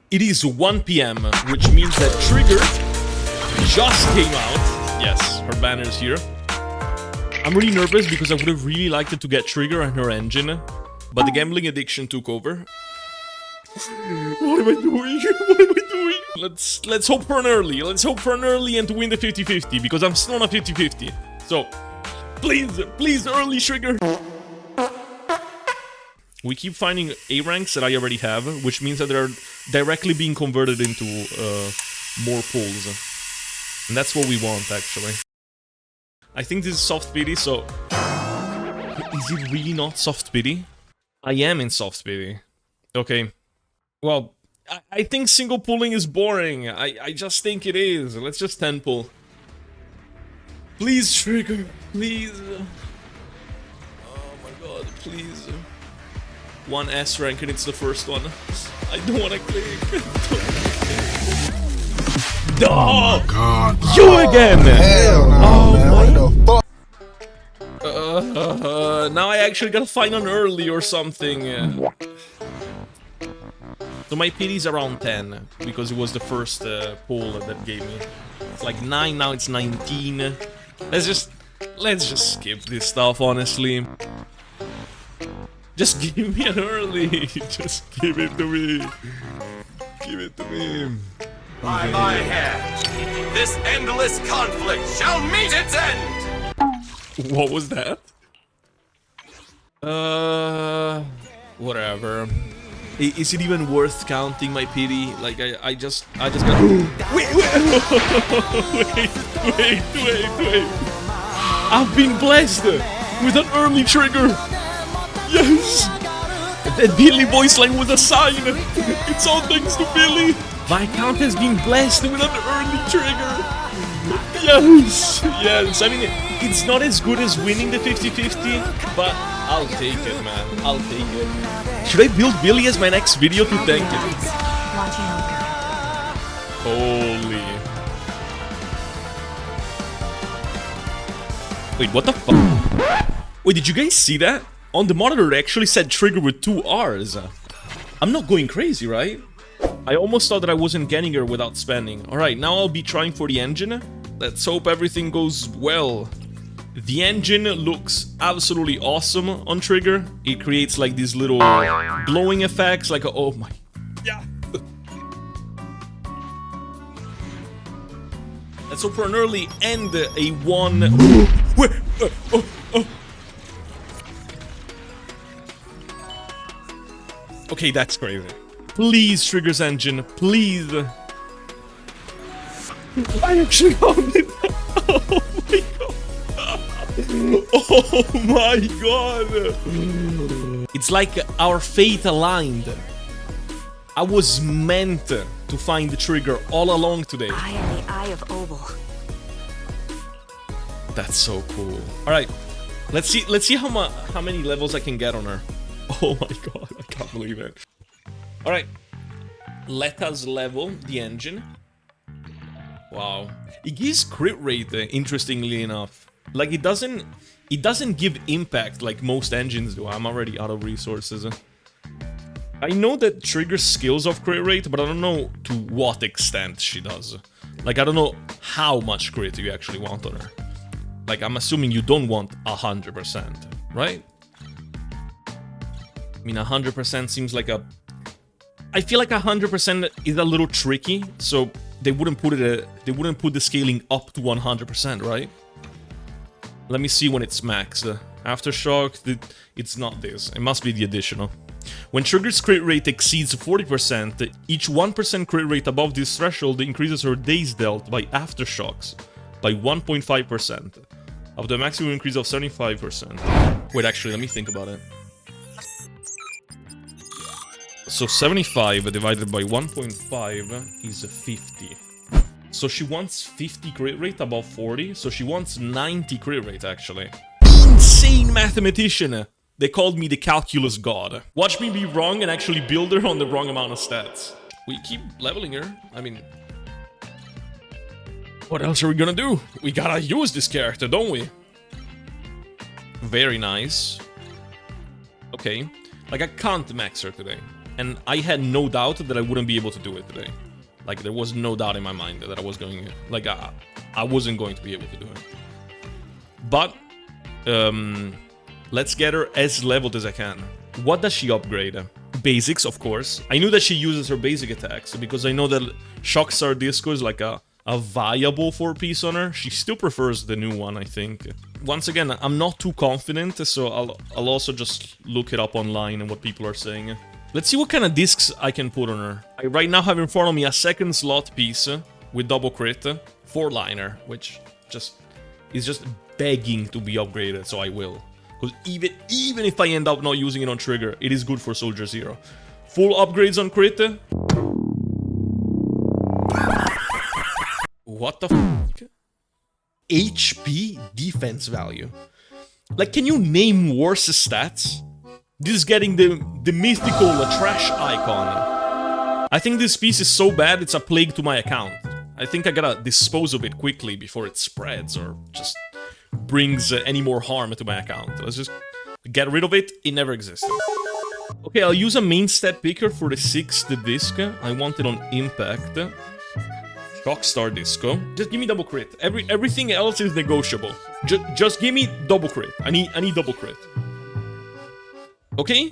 It is 1 p.m, which means that Trigger just came out. Yes, her banner is here. I'm really nervous because I would have really liked it to get Trigger and her engine, but the gambling addiction took over. What am I doing? What am I doing? Let's hope for an early. Let's hope for an early and to win the 50-50, because I'm still on a 50-50. So, please, early Trigger. We keep finding A ranks that I already have, which means that they're directly being converted into more pulls. And that's what we want, actually. I think this is soft pity, so... Is it really not soft pity? I am in soft pity. Okay. Well, I think single pulling is boring. I just think it is. Let's just 10 pull. Please, Trigger. Please. Oh my god, please. 1 S rank and it's the first one. I don't want to click. Oh my god. You again! Hell no, man. What the fuck? Now I actually gotta find an early or something. So my pity's around 10, because it was the first pull that gave me. It's like 9, now it's 19. Let's just skip this stuff, honestly. Just give me an early. Just give it to me. Give it to me. By my hand, this endless conflict shall meet its end! What was that? Whatever. Is it even worth counting my pity? Like, I just got... Wait! I've been blessed with an early Trigger! Yes! That Billy voice line was a sign! It's all thanks to Billy! My account has been blessed with an early Trigger! Yes! Yes! I mean, it's not as good as winning the 50-50, but I'll take it, man. I'll take it. Should I build Billy as my next video to thank it? Holy... Wait, what the fuck? Wait, did you guys see that? On the monitor, it actually said Trigger with 2 R's. I'm not going crazy, right? I almost thought that I wasn't getting her without spending. Alright, now I'll be trying for the engine. Let's hope everything goes well. The engine looks absolutely awesome on Trigger. It creates like these little glowing effects, like a, oh my... Yeah! Let's hope for an early and a 1... Wait, Okay, that's crazy. Please, Trigger's engine, please. I actually found it. Oh my god. It's like our fate aligned. I was meant to find the Trigger all along today. I am the Eye of Obel. That's so cool. All right, let's see how many levels I can get on her. Oh my god, I can't believe it. Alright, let us level the engine. Wow. It gives crit rate, interestingly enough. Like, it doesn't give impact like most engines do. I'm already out of resources. I know that Trigger skills off crit rate, but I don't know to what extent she does. Like, I don't know how much crit you actually want on her. Like, I'm assuming you don't want 100%, right? I mean, 100% seems like a... I feel like 100% is a little tricky, so they wouldn't put the scaling up to 100%, right? Let me see when it's max. Aftershock, it's not this. It must be the additional. When Trigger's crit rate exceeds 40%, each 1% crit rate above this threshold increases her days dealt by aftershocks by 1.5%, up to a maximum increase of 75%. Wait, actually, let me think about it. So 75 divided by 1.5 is 50. So she wants 50 crit rate above 40, so she wants 90 crit rate, actually. Insane mathematician! They called me the calculus god. Watch me be wrong and actually build her on the wrong amount of stats. We keep leveling her. I mean... What else are we gonna do? We gotta use this character, don't we? Very nice. Okay. Like, I can't max her today. and I had no doubt that I wouldn't be able to do it today. Like, there was no doubt in my mind that I was going... Like, I wasn't going to be able to do it. But, let's get her as leveled as I can. What does she upgrade? Basics, of course. I knew that she uses her basic attacks, because I know that Shockstar Disco is like a viable 4-piece on her. She still prefers the new one, I think. Once again, I'm not too confident, so I'll also just look it up online and what people are saying. Let's see what kind of discs I can put on her. I right now have in front of me a second slot piece with double crit, 4-liner, which is just begging to be upgraded, so I will. Because even if I end up not using it on trigger, it is good for Soldier Zero. Full upgrades on crit. What the f***? HP defense value. Like, can you name worse stats? This is getting the mythical trash icon. I think this piece is so bad, it's a plague to my account. I think I gotta dispose of it quickly before it spreads or just brings any more harm to my account. Let's just get rid of it. It never existed. Okay, I'll use a main stat picker for the 6th disc. I want it on Impact. Shockstar Disco. Just give me double crit. Everything else is negotiable. Just give me double crit. I need double crit. Okay?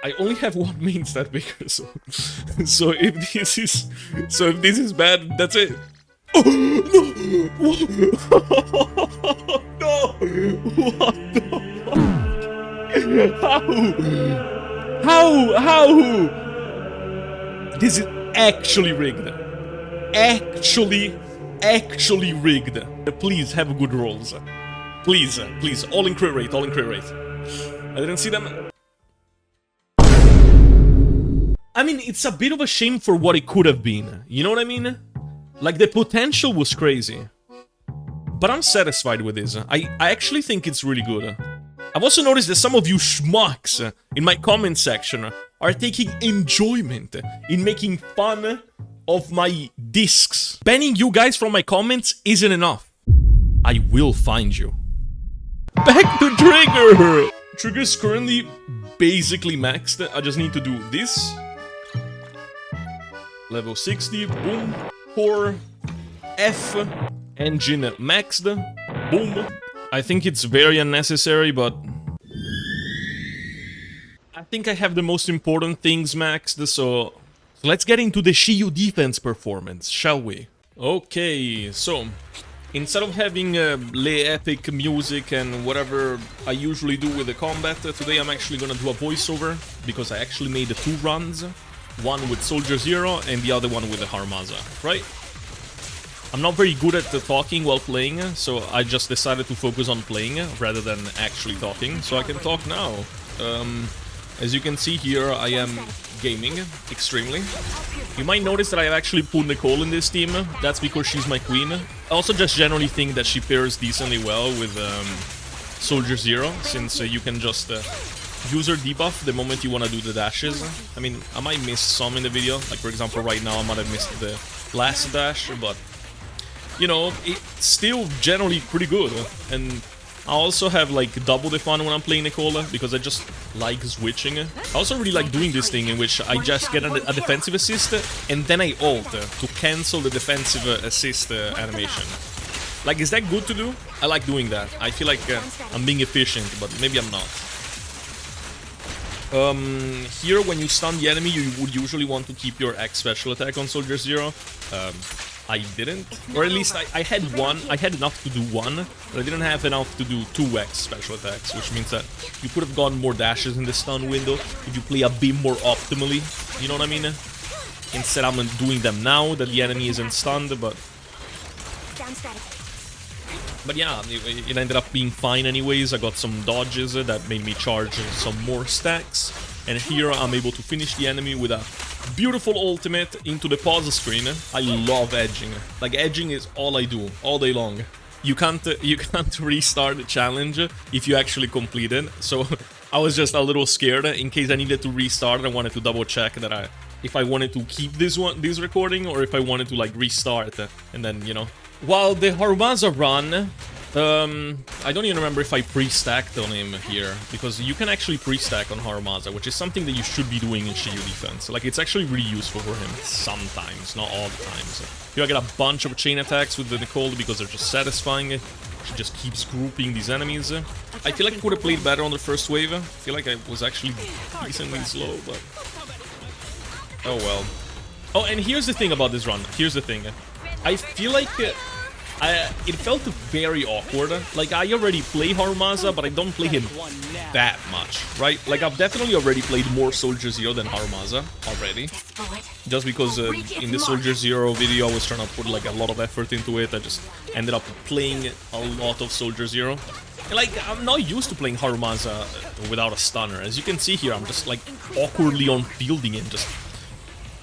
I only have one main stat picker, so if this is bad, that's it. Oh no! No! What the fuck? How? This is actually rigged. Actually rigged. Please have good rolls. Please, all in crit rate, I didn't see them. I mean, it's a bit of a shame for what it could have been. You know what I mean? Like, the potential was crazy. But I'm satisfied with this. I actually think it's really good. I've also noticed that some of you schmucks in my comment section are taking enjoyment in making fun of my discs. Banning you guys from my comments isn't enough. I will find you. Back to trigger! Trigger is currently basically maxed. I just need to do this. Level 60, boom. Core, F, engine maxed, boom. I think it's very unnecessary, but I think I have the most important things maxed, so let's get into the Shiyu Defense performance, shall we? Okay, so instead of having lay epic music and whatever I usually do with the combat, today I'm actually gonna do a voiceover, because I actually made 2 runs. One with Soldier Zero and the other one with the Harmaza, right? I'm not very good at the talking while playing, so I just decided to focus on playing rather than actually talking, so I can talk now. As you can see here, I am gaming extremely. You might notice that I have actually put Nicole in this team. That's because she's my queen. I also just generally think that she pairs decently well with Soldier Zero, since you can just use her debuff the moment you want to do the dashes. I mean, I might miss some in the video, like for example right now I might have missed the last dash, but you know, it's still generally pretty good. And I also have like double the fun when I'm playing Nicola, because I just like switching. I also really like doing this thing in which I just get a defensive assist and then I ult to cancel the defensive assist animation. Like, is that good to do? I like doing that. I feel like I'm being efficient, but maybe I'm not. Here, when you stun the enemy, you would usually want to keep your X special attack on Soldier Zero. I didn't, or at least I had one. I had enough to do one, but I didn't have enough to do 2 X special attacks, which means that you could have gotten more dashes in the stun window if you play a bit more optimally. You know what I mean? Instead, I'm doing them now that the enemy isn't stunned, but yeah, it ended up being fine anyways. I got some dodges that made me charge some more stacks. And here I'm able to finish the enemy with a beautiful ultimate into the pause screen. I love edging. Like, edging is all I do, all day long. You can't restart the challenge if you actually complete it. So I was just a little scared in case I needed to restart. I wanted to double check that if I wanted to keep this recording or if I wanted to like restart and then, you know. While the Harumaza run I don't even remember if I pre-stacked on him here, because you can actually pre-stack on Harumaza, which is something that you should be doing in Shiyu Defense. Like, it's actually really useful for him sometimes, not all the times. Here I get a bunch of chain attacks with the Nicole because they're just satisfying. She just keeps grouping these enemies. I feel like I could have played better on the first wave. I feel like I was actually decently slow, but... oh well. Oh, and here's the thing about this run. Here's the thing. I feel like... it felt very awkward. Like, I already play Harumaza, but I don't play him that much, right? Like, I've definitely already played more Soldier Zero than Harumaza already. Just because in the Soldier Zero video, I was trying to put, like, a lot of effort into it. I just ended up playing a lot of Soldier Zero. And, like, I'm not used to playing Harumaza without a stunner. As you can see here, I'm just, like, awkwardly on-fielding it, just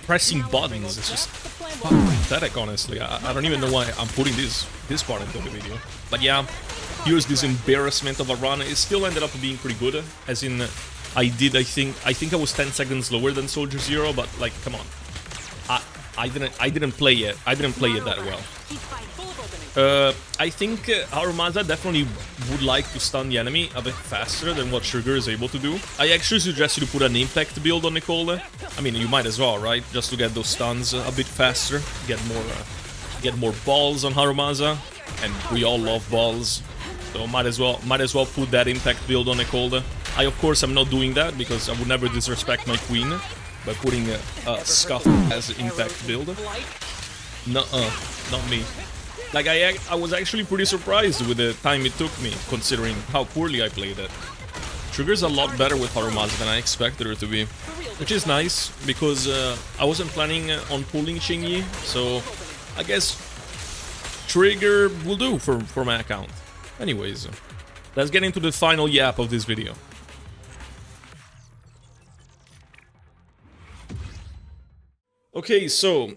pressing buttons. It's just pathetic, honestly. I don't even know why I'm putting this part into the video. But yeah, here's this embarrassment of a run. It still ended up being pretty good, as in I think I was 10 seconds lower than Soldier Zero, but like, come on. I didn't play it. I didn't play it that well. I think Harumaza definitely would like to stun the enemy a bit faster than what Trigger is able to do. I actually suggest you to put an impact build on Nicole. I mean, you might as well, right? Just to get those stuns a bit faster, get more balls on Harumaza, and we all love balls, so might as well put that impact build on Nicole. I of course am not doing that because I would never disrespect my queen by putting a Scuff as impact build. Nuh-uh, not me. Like, I was actually pretty surprised with the time it took me, considering how poorly I played it. Trigger's a lot better with Harumaza than I expected her to be, which is nice, because I wasn't planning on pulling Xingyi, so I guess Trigger will do for my account. Anyways, let's get into the final yap of this video. Okay, so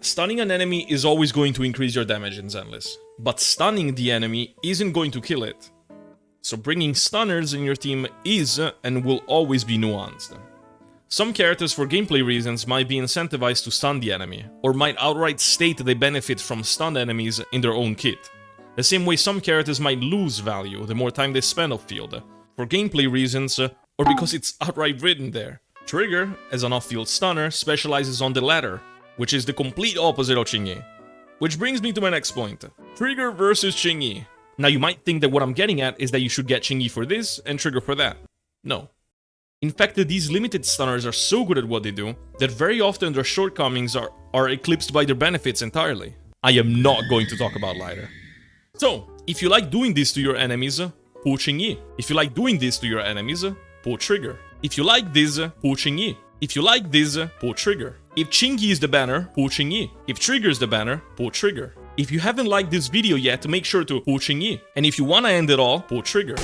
stunning an enemy is always going to increase your damage in Zenless, but stunning the enemy isn't going to kill it. So bringing stunners in your team is and will always be nuanced. Some characters for gameplay reasons might be incentivized to stun the enemy, or might outright state they benefit from stunned enemies in their own kit. The same way some characters might lose value the more time they spend off-field, for gameplay reasons, or because it's outright written there. Trigger, as an off-field stunner, specializes on the latter, which is the complete opposite of Xingyi. Which brings me to my next point. Trigger versus Xingyi. Now you might think that what I'm getting at is that you should get Xingyi for this and Trigger for that. No. In fact, these limited stunners are so good at what they do that very often their shortcomings are eclipsed by their benefits entirely. I am not going to talk about later. So, if you like doing this to your enemies, pull Xingyi. If you like doing this to your enemies, pull Trigger. If you like this, pull Xingyi. If you like this, pull Trigger. If Xingyi is the banner, pull Xingyi. If Trigger is the banner, pull Trigger. If you haven't liked this video yet, make sure to pull Xingyi. And if you wanna end it all, pull Trigger.